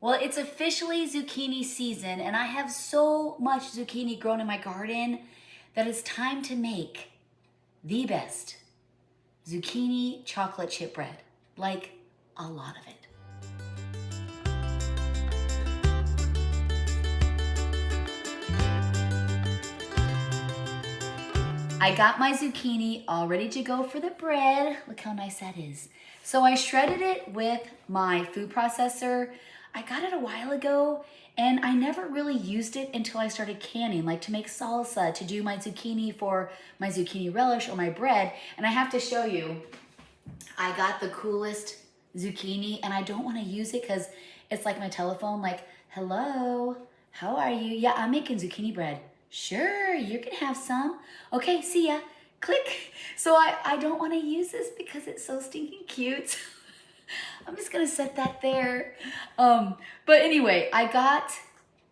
Well, it's officially zucchini season, and I have so much zucchini grown in my garden that it's time to make the best zucchini chocolate chip bread. Like, a lot of it. I got my zucchini all ready to go for the bread. Look how nice that is. So I shredded it with my food processor. I got it a while ago and I never really used it until I started canning, like to make salsa, to do my zucchini for my zucchini relish or my bread. And I have to show you, I got the coolest zucchini and I don't want to use it because it's like my telephone, like, hello, how are you? Yeah, I'm making zucchini bread. Sure, you can have some. Okay, see ya. Click. So I don't want to use this because it's so stinking cute. I'm just gonna set that there. But anyway, I got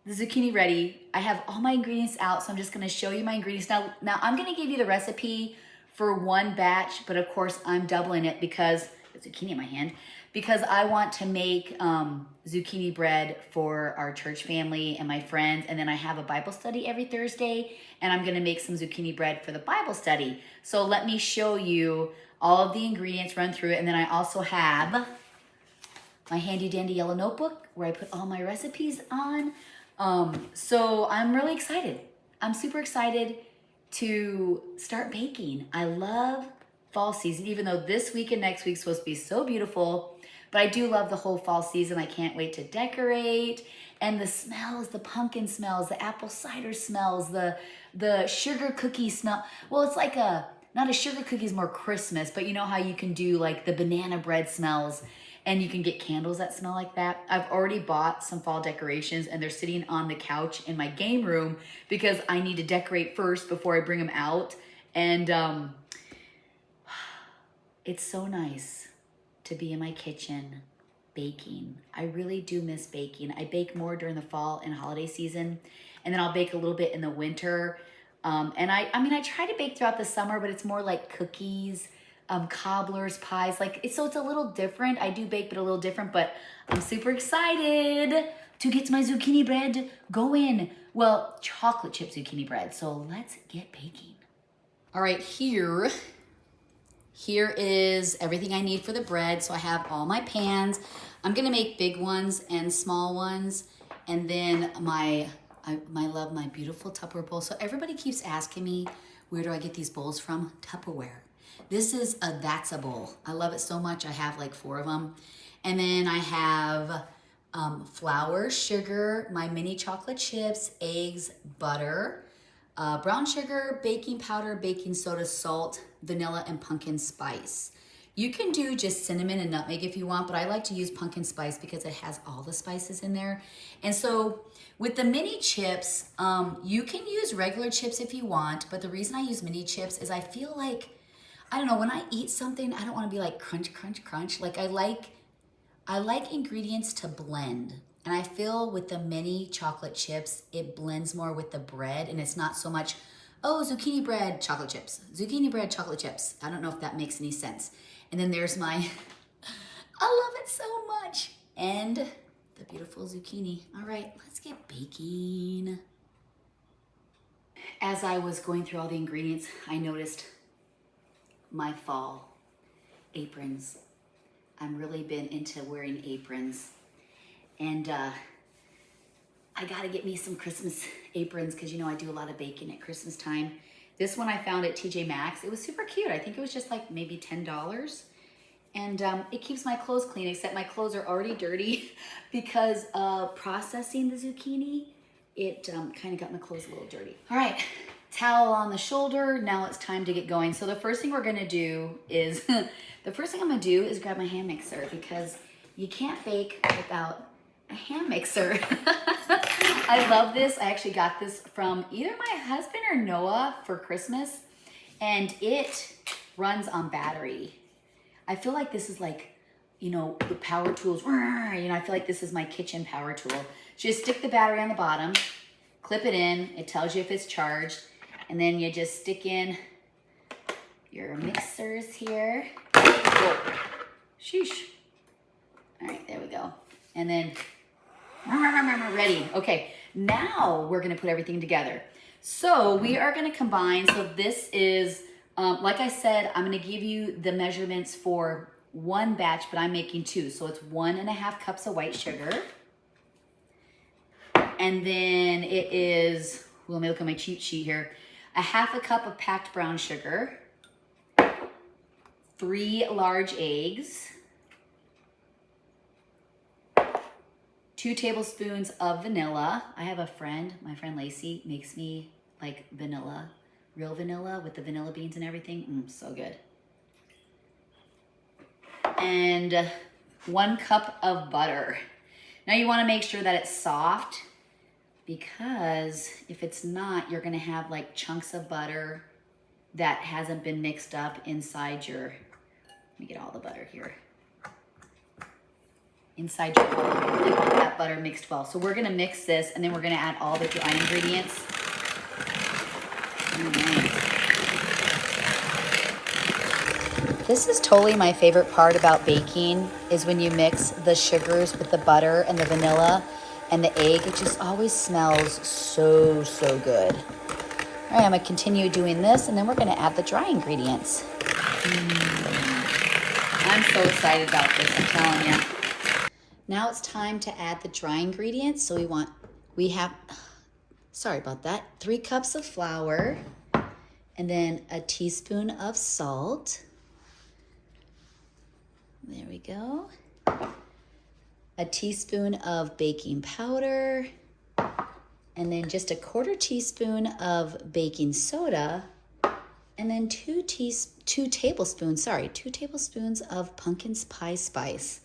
the zucchini ready. I have all my ingredients out, so I'm just gonna show you my ingredients. Now I'm gonna give you the recipe for one batch, but of course I'm doubling it because there's zucchini in my hand, because I want to make zucchini bread for our church family and my friends. And then I have a Bible study every Thursday and I'm gonna make some zucchini bread for the Bible study. So let me show you all of the ingredients, run through it. And then I also have my handy dandy yellow notebook where I put all my recipes on. So I'm really excited. I'm super excited to start baking. I love fall season, even though this week and next week's supposed to be so beautiful, but I do love the whole fall season. I can't wait to decorate. And the smells, the pumpkin smells, the apple cider smells, the sugar cookie smell. Well, it's like not a sugar cookie, is more Christmas, but you know how you can do like the banana bread smells and you can get candles that smell like that. I've already bought some fall decorations and they're sitting on the couch in my game room because I need to decorate first before I bring them out. And it's so nice to be in my kitchen baking. I really do miss baking. I bake more during the fall and holiday season, and then I'll bake a little bit in the winter. And I mean, I try to bake throughout the summer, but it's more like cookies, cobblers, pies. So it's a little different. I do bake, but a little different, but I'm super excited to get my zucchini bread going. Well, chocolate chip zucchini bread. So let's get baking. All right, here is everything I need for the bread. So I have all my pans. I'm gonna make big ones and small ones. And then I love my beautiful Tupperware bowl. So everybody keeps asking me, where do I get these bowls from? Tupperware. This is that's a bowl. I love it so much. I have like 4 of them. And then I have flour, sugar, my mini chocolate chips, eggs, butter, brown sugar, baking powder, baking soda, salt, vanilla, and pumpkin spice. You can do just cinnamon and nutmeg if you want, but I like to use pumpkin spice because it has all the spices in there. And so with the mini chips, you can use regular chips if you want, but the reason I use mini chips is I feel like, I don't know, when I eat something, I don't want to be like crunch, crunch, crunch. Like I like ingredients to blend. And I feel with the mini chocolate chips, it blends more with the bread and it's not so much, oh, zucchini bread, chocolate chips, zucchini bread, chocolate chips. I don't know if that makes any sense. And then there's my, I love it so much. And the beautiful zucchini. All right, let's get baking. As I was going through all the ingredients, I noticed my fall aprons. I've really been into wearing aprons. And I gotta get me some Christmas aprons because you know I do a lot of baking at Christmas time. This one I found at TJ Maxx. It was super cute. I think it was just like maybe $10. And it keeps my clothes clean, except my clothes are already dirty because processing the zucchini, it kind of got my clothes a little dirty. All right, towel on the shoulder. Now it's time to get going. So the first thing we're gonna do is, the first thing I'm gonna do is grab my hand mixer because you can't bake without a hand mixer. I love this. I actually got this from either my husband or Noah for Christmas, and it runs on battery. I feel like this is like, you know, the power tools. You know, I feel like this is my kitchen power tool. Just stick the battery on the bottom, clip it in. It tells you if it's charged, and then you just stick in your mixers here. Whoa. Sheesh. All right, there we go. And then Ready. Okay, now we're gonna put everything together. So we are gonna combine, so this is, like I said, I'm gonna give you the measurements for one batch, but I'm making two. So it's 1.5 cups of white sugar. And then it is, let me look at my cheat sheet here, 1/2 cup of packed brown sugar, 3 large eggs, 2 tablespoons of vanilla. I have a friend, my friend Lacey, makes me like vanilla, real vanilla with the vanilla beans and everything. So good. And 1 cup of butter. Now you want to make sure that it's soft, because if it's not, you're gonna have like chunks of butter that hasn't been mixed up inside your, let me get all the butter here. Inside your bowl, you really want that butter mixed well. So we're gonna mix this, and then we're gonna add all the dry ingredients. This is totally my favorite part about baking, is when you mix the sugars with the butter and the vanilla and the egg. It just always smells so, so good. All right, I'm gonna continue doing this, and then we're gonna add the dry ingredients. I'm so excited about this, I'm telling you. Now it's time to add the dry ingredients. So we have, sorry about that, 3 cups of flour, and then a teaspoon of salt. There we go. A teaspoon of baking powder, and then just a 1/4 teaspoon of baking soda, and then 2 tablespoons of pumpkin pie spice.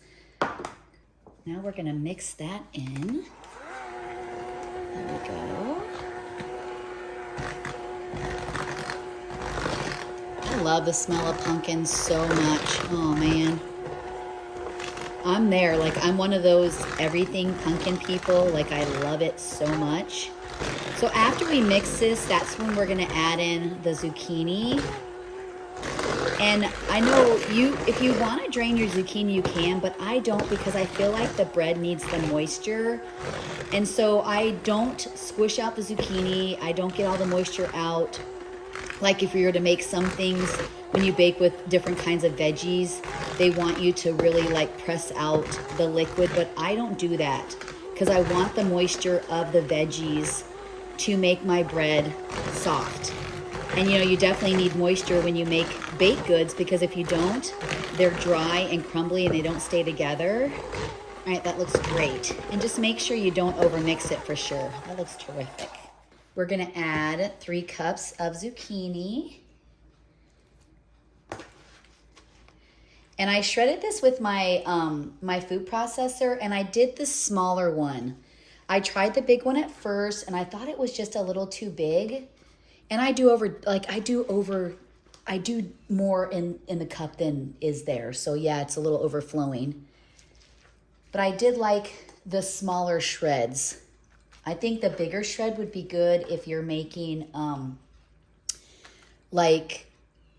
Now we're gonna mix that in. There we go. I love the smell of pumpkins so much. Oh man. I'm there, like I'm one of those everything pumpkin people. Like I love it so much. So after we mix this, that's when we're gonna add in the zucchini. And I know if you wanna drain your zucchini, you can, but I don't, because I feel like the bread needs the moisture. And so I don't squish out the zucchini. I don't get all the moisture out. Like if you were to make some things, when you bake with different kinds of veggies, they want you to really like press out the liquid, but I don't do that because I want the moisture of the veggies to make my bread soft. And you know, you definitely need moisture when you make baked goods, because if you don't, they're dry and crumbly and they don't stay together. All right, that looks great. And just make sure you don't overmix it for sure. That looks terrific. We're gonna add 3 cups of zucchini. And I shredded this with my, my food processor, and I did the smaller one. I tried the big one at first, and I thought it was just a little too big. And I do more in the cup than is there. So yeah, it's a little overflowing. But I did like the smaller shreds. I think the bigger shred would be good if you're making like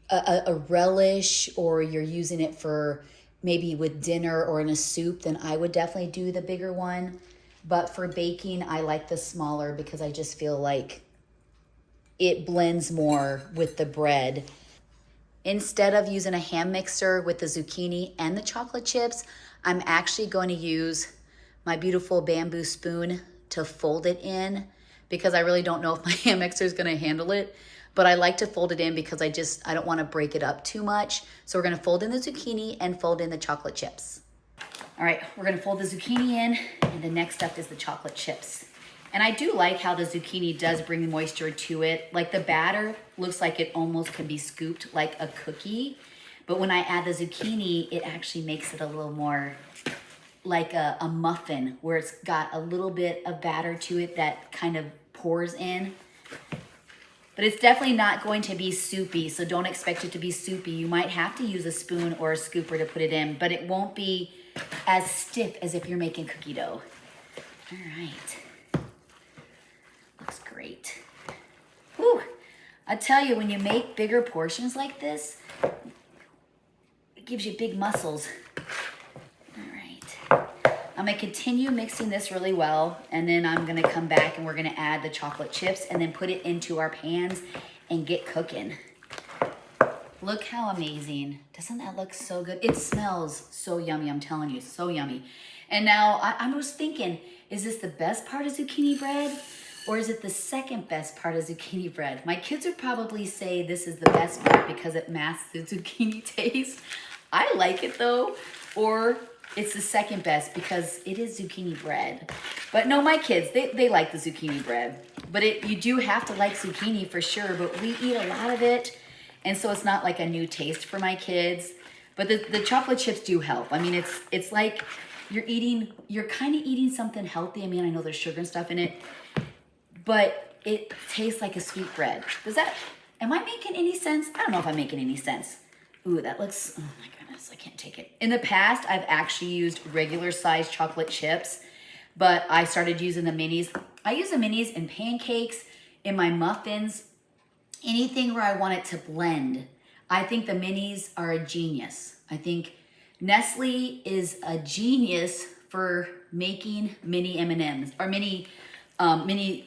a relish, or you're using it for maybe with dinner or in a soup, then I would definitely do the bigger one. But for baking, I like the smaller because I just feel like it blends more with the bread. Instead of using a hand mixer with the zucchini and the chocolate chips, I'm actually going to use my beautiful bamboo spoon to fold it in, because I really don't know if my hand mixer is going to handle it. But I like to fold it in because I don't want to break it up too much. So we're going to fold in the zucchini and fold in the chocolate chips. All right, we're going to fold the zucchini in, and the next step is the chocolate chips. And I do like how the zucchini does bring the moisture to it. Like the batter looks like it almost can be scooped like a cookie. But when I add the zucchini, it actually makes it a little more like a muffin, where it's got a little bit of batter to it that kind of pours in. But it's definitely not going to be soupy, so don't expect it to be soupy. You might have to use a spoon or a scooper to put it in, but it won't be as stiff as if you're making cookie dough. All right. Looks great. Whew. I tell you, when you make bigger portions like this, it gives you big muscles. All right. I'm gonna continue mixing this really well, and then I'm gonna come back and we're gonna add the chocolate chips and then put it into our pans and get cooking. Look how amazing. Doesn't that look so good? It smells so yummy, I'm telling you, so yummy. And now I was thinking, is this the best part of zucchini bread? Or is it the second best part of zucchini bread? My kids would probably say this is the best part because it masks the zucchini taste. I like it though. Or it's the second best because it is zucchini bread. But no, my kids, they like the zucchini bread. But you do have to like zucchini for sure, but we eat a lot of it. And so it's not like a new taste for my kids. But the chocolate chips do help. I mean, it's like you're kind of eating something healthy. I mean, I know there's sugar and stuff in it, but it tastes like a sweet bread. Am I making any sense? I don't know if I'm making any sense. Ooh, that looks, oh my goodness, I can't take it. In the past, I've actually used regular sized chocolate chips, but I started using the minis. I use the minis in pancakes, in my muffins, anything where I want it to blend. I think the minis are a genius. I think Nestle is a genius for making mini M&Ms or mini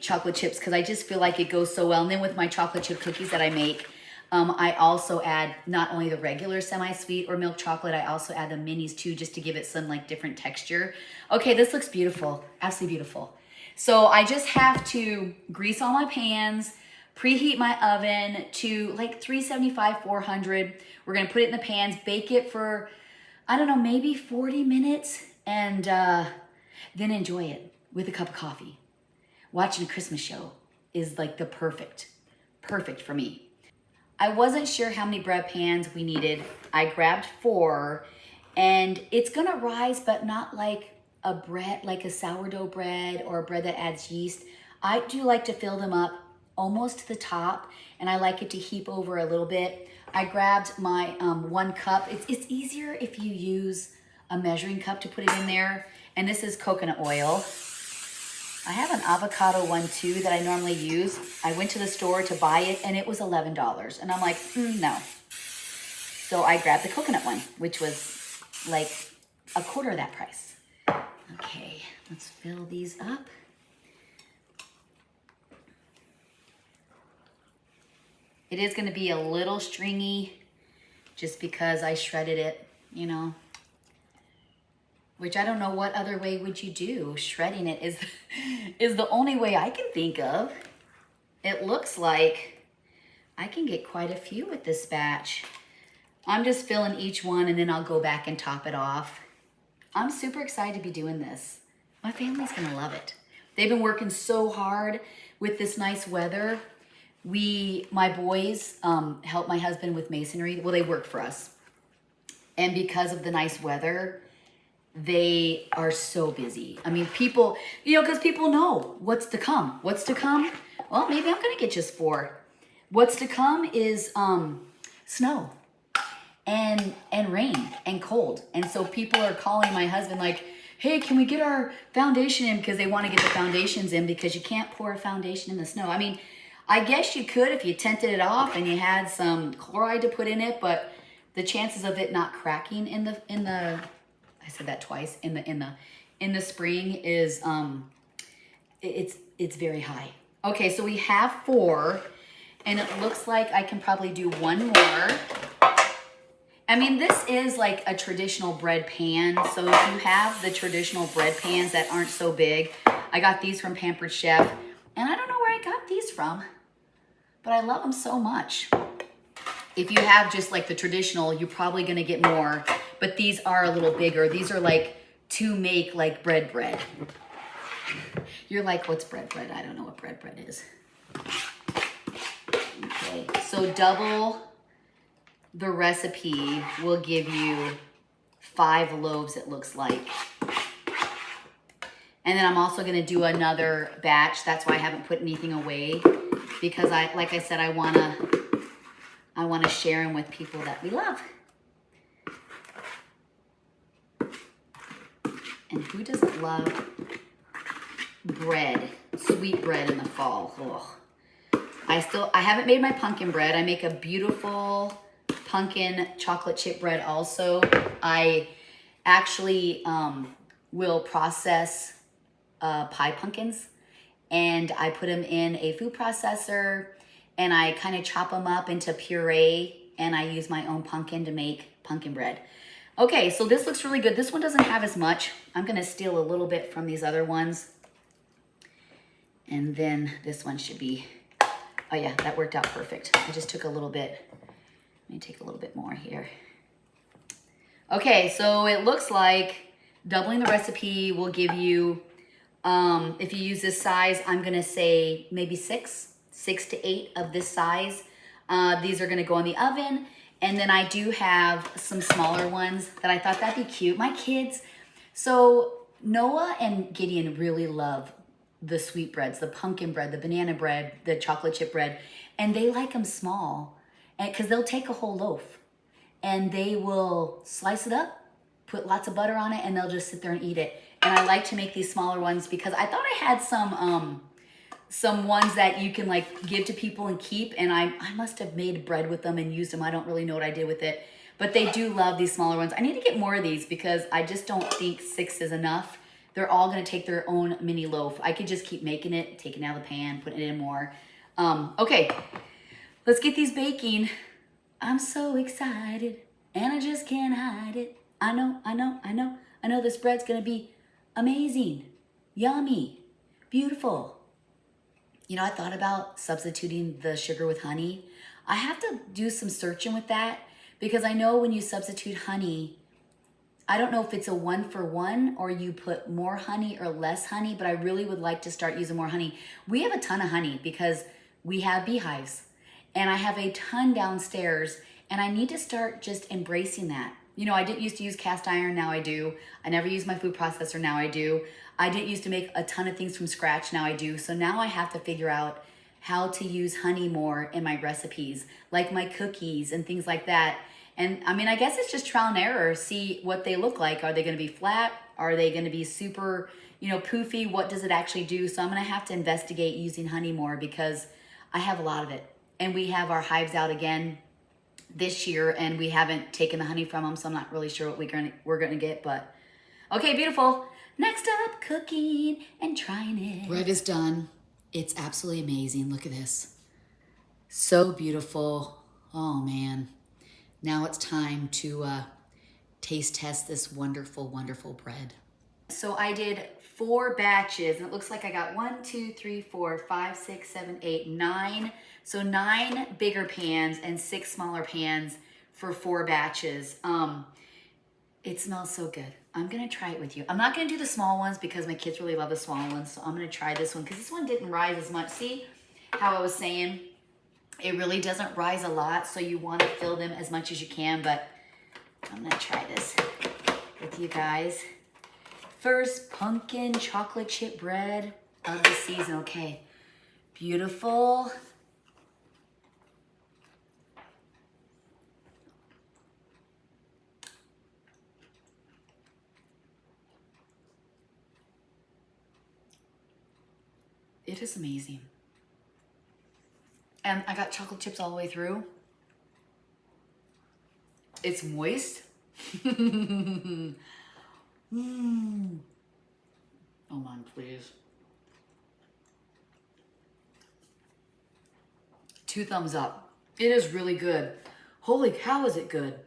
chocolate chips, because I just feel like it goes so well. And then with my chocolate chip cookies that I make, I also add not only the regular semi-sweet or milk chocolate, I also add the minis too, just to give it some like different texture. Okay, this looks beautiful, absolutely beautiful. So I just have to grease all my pans, preheat my oven to like 375, 400. We're gonna put it in the pans, bake it for, I don't know, maybe 40 minutes, and then enjoy it with a cup of coffee. Watching a Christmas show is like the perfect for me. I wasn't sure how many bread pans we needed. I grabbed 4, and it's gonna rise, but not like a bread, like a sourdough bread or a bread that adds yeast. I do like to fill them up almost to the top, and I like it to heap over a little bit. I grabbed my 1 cup. It's easier if you use a measuring cup to put it in there. And this is coconut oil. I have an avocado one too that I normally use. I went to the store to buy it and it was $11. And I'm like, no. So I grabbed the coconut one, which was like a quarter of that price. Okay, let's fill these up. It is gonna be a little stringy just because I shredded it, you know, which I don't know what other way would you do. Shredding it is the only way I can think of. It looks like I can get quite a few with this batch. I'm just filling each one and then I'll go back and top it off. I'm super excited to be doing this. My family's gonna love it. They've been working so hard with this nice weather. My boys help my husband with masonry. Well, they work for us. And because of the nice weather, they are so busy. I mean, people, you know, because people know what's to come. What's to come? Well, maybe I'm going to get just 4. What's to come is snow and rain and cold. And so people are calling my husband like, hey, can we get our foundation in? Because they want to get the foundations in because you can't pour a foundation in the snow. I mean, I guess you could if you tented it off and you had some chloride to put in it, but the chances of it not cracking in the I said that twice, in the spring is it's very high. Okay, so we have 4, and it looks like I can probably do 1 more. I mean, this is like a traditional bread pan. So if you have the traditional bread pans that aren't so big, I got these from Pampered Chef, and I don't know where I got these from, but I love them so much. If you have just like the traditional, you're probably gonna get more, but these are a little bigger. These are like to make like bread. You're like, what's bread? I don't know what bread is. Okay, so double the recipe will give you 5 loaves, it looks like. And then I'm also gonna do another batch. That's why I haven't put anything away, because like I said, I wanna share them with people that we love. And who doesn't love bread, sweet bread in the fall? Ugh. I haven't made my pumpkin bread. I make a beautiful pumpkin chocolate chip bread also. I actually will process pie pumpkins, and I put them in a food processor, and I kind of chop them up into puree, and I use my own pumpkin to make pumpkin bread. Okay, so this looks really good. This one doesn't have as much. I'm gonna steal a little bit from these other ones. And then this one should be, oh yeah, that worked out perfect. I just took a little bit. Let me take a little bit more here. Okay, so it looks like doubling the recipe will give you, if you use this size, I'm gonna say maybe six to eight of this size. These are gonna go in the oven. And then I do have some smaller ones that I thought that'd be cute. My kids, so Noah and Gideon really love the sweetbreads, the pumpkin bread, the banana bread, the chocolate chip bread, and they like them small, and because they'll take a whole loaf and they will slice it up, put lots of butter on it, and they'll just sit there and eat it. And I like to make these smaller ones because I thought I had some ones that you can like give to people and keep, and I must have made bread with them and used them. I don't really know what I did with it, but they do love these smaller ones. I need to get more of these because I just don't think 6 is enough. They're all gonna take their own mini loaf. I could just keep making it, taking it out of the pan, putting it in more. Okay, let's get these baking. I'm so excited and I just can't hide it. I know this bread's gonna be amazing, yummy, beautiful. You know, I thought about substituting the sugar with honey. I have to do some searching with that because I know when you substitute honey, I don't know if it's a 1-for-1 or you put more honey or less honey, but I really would like to start using more honey. We have a ton of honey because we have beehives, and I have a ton downstairs, and I need to start just embracing that. You know, I didn't used to use cast iron, now I do. I never used my food processor, now I do. I didn't used to make a ton of things from scratch, now I do. So now I have to figure out how to use honey more in my recipes, like my cookies and things like that. And I mean, I guess it's just trial and error, see what they look like. Are they gonna be flat? Are they gonna be super, you know, poofy? What does it actually do? So I'm gonna have to investigate using honey more because I have a lot of it. And we have our hives out again this year, and we haven't taken the honey from them, so I'm not really sure what we're gonna get, but okay, beautiful. Next up, cooking and trying it. Bread is done. It's absolutely amazing. Look at this. So beautiful. Oh man. Now it's time to taste test this wonderful, wonderful bread. So I did 4 batches, and it looks like I got 1, 2, 3, 4, 5, 6, 7, 8, 9. So 9 bigger pans and 6 smaller pans for 4 batches. It smells so good. I'm gonna try it with you. I'm not gonna do the small ones because my kids really love the small ones. So I'm gonna try this one because this one didn't rise as much. See how I was saying? It really doesn't rise a lot, so you want to fill them as much as you can, but I'm gonna try this with you guys. First, pumpkin chocolate chip bread of the season. Okay, beautiful. It is amazing. And I got chocolate chips all the way through. It's moist. Hold on, please. 2 thumbs up. It is really good. Holy cow, is it good.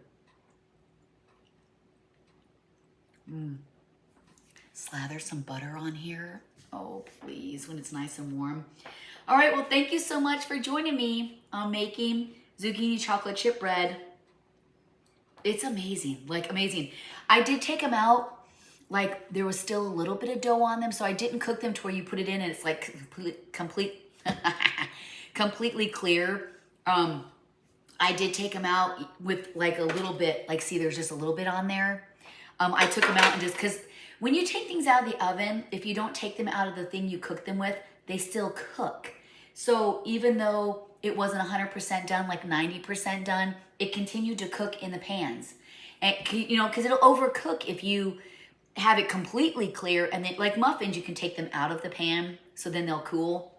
Slather some butter on here. Oh, please, when it's nice and warm. All right, well, thank you so much for joining me on making zucchini chocolate chip bread. It's amazing, like amazing. I did take them out, like there was still a little bit of dough on them, so I didn't cook them to where you put it in and it's like completely clear. I did take them out with like a little bit, like see there's just a little bit on there. I took them out and just, because when you take things out of the oven, if you don't take them out of the thing you cook them with, they still cook. So even though it wasn't 100% done, like 90% done, it continued to cook in the pans. And you know, because it'll overcook if you have it completely clear, and then like muffins, you can take them out of the pan, so then they'll cool.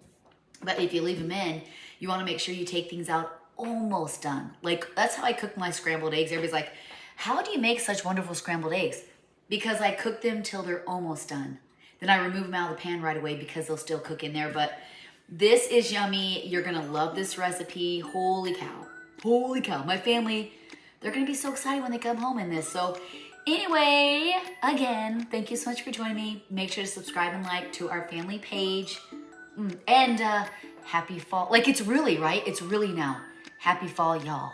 But if you leave them in, you want to make sure you take things out almost done. Like that's how I cook my scrambled eggs. Everybody's like, how do you make such wonderful scrambled eggs? because I cook them till they're almost done. Then I remove them out of the pan right away because they'll still cook in there. But this is yummy. You're gonna love this recipe. Holy cow. Holy cow. My family, they're gonna be so excited when they come home in this. So anyway, again, thank you so much for joining me. Make sure to subscribe and like to our family page. And happy fall. Like it's really, right? It's really now. Happy fall, y'all.